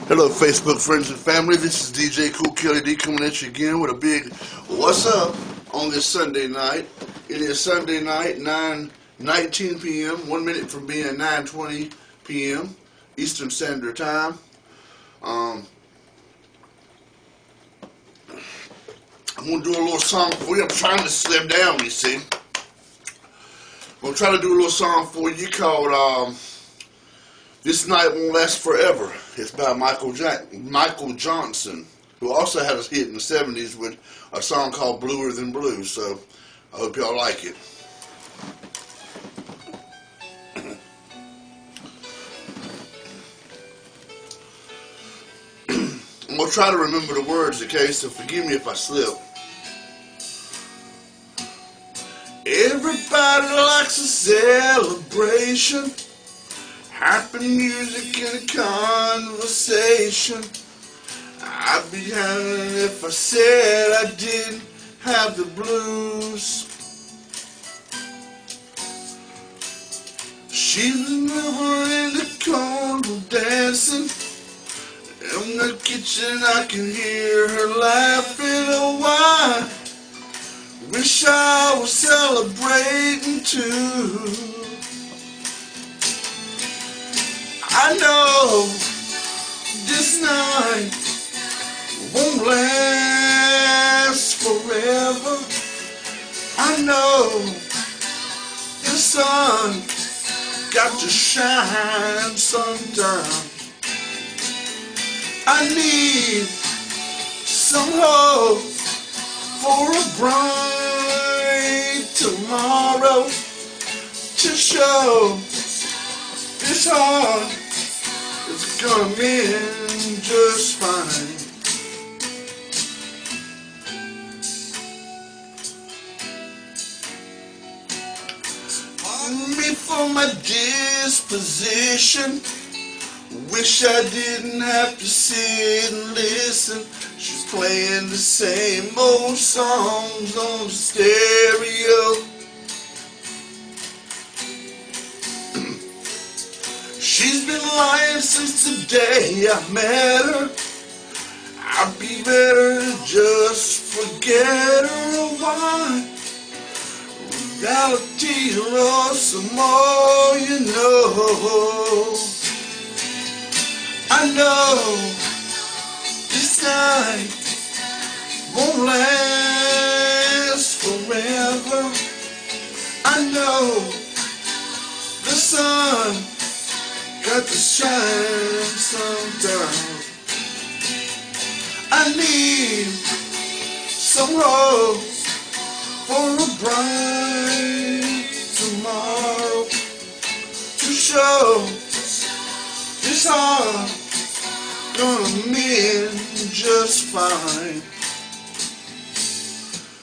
Hello, Facebook friends and family. This is DjKoolKellyD coming at you again with a big what's up on this Sunday night. It is Sunday night, 9:19 p.m., 1 minute from being 9:20 p.m. Eastern Standard Time. I'm going to do a little song for you. I'm trying to slim down, you see. I'm going to try to do a little song for you called This Night Won't Last Forever. It's by Michael Johnson, who also had a hit in the 70s with a song called Bluer Than Blue. So I hope y'all like it. I'm going to try to remember the words, okay, so forgive me if I slip. Everybody likes a celebration, happy music and a conversation. I'd be having if I said I didn't have the blues. She's never in the corner dancing. In the kitchen I can hear her laughing. Oh, why? Wish I was celebrating too. I know this night won't last forever. I know the sun got to shine sometime. I need some hope for a bright tomorrow to show this heart is gonna mend just fine. Pardon me for my disposition. Wish I didn't have to sit and listen. She's playing the same old songs on the stereo. She's been lying since the day I met her. I'd be better to just forget her. Why? Reality or some more, you know. I know this night won't last forever. I know the sun got to shine sometime. I need some hope for a bright tomorrow to show this heart gonna mend just fine.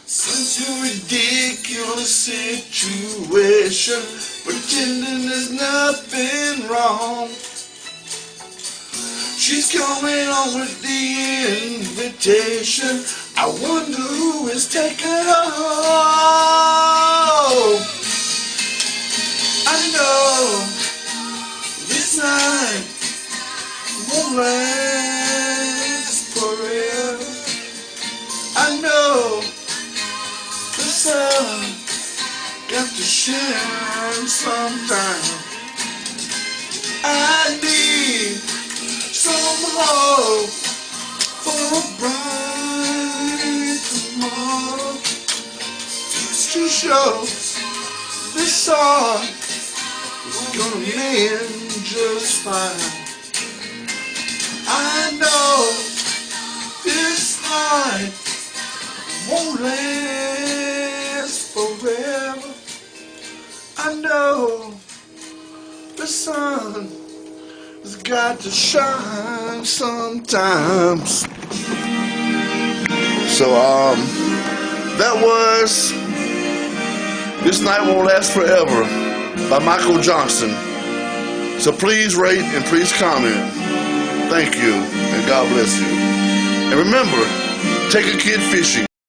Since your ridiculous situation, pretending there's nothing wrong, she's coming on with the invitation. I wonder who is taking her home. I know this night won't last forever. I know the sun got to shine sometime. I need some hope for a bright tomorrow to show this sun is gonna mend just fine. I know this night won't last forever. I know the sun has got to shine sometimes. So that was This Night Won't Last Forever by Michael Johnson. So please rate and please comment. Thank you, and God bless you. And remember, take a kid fishing.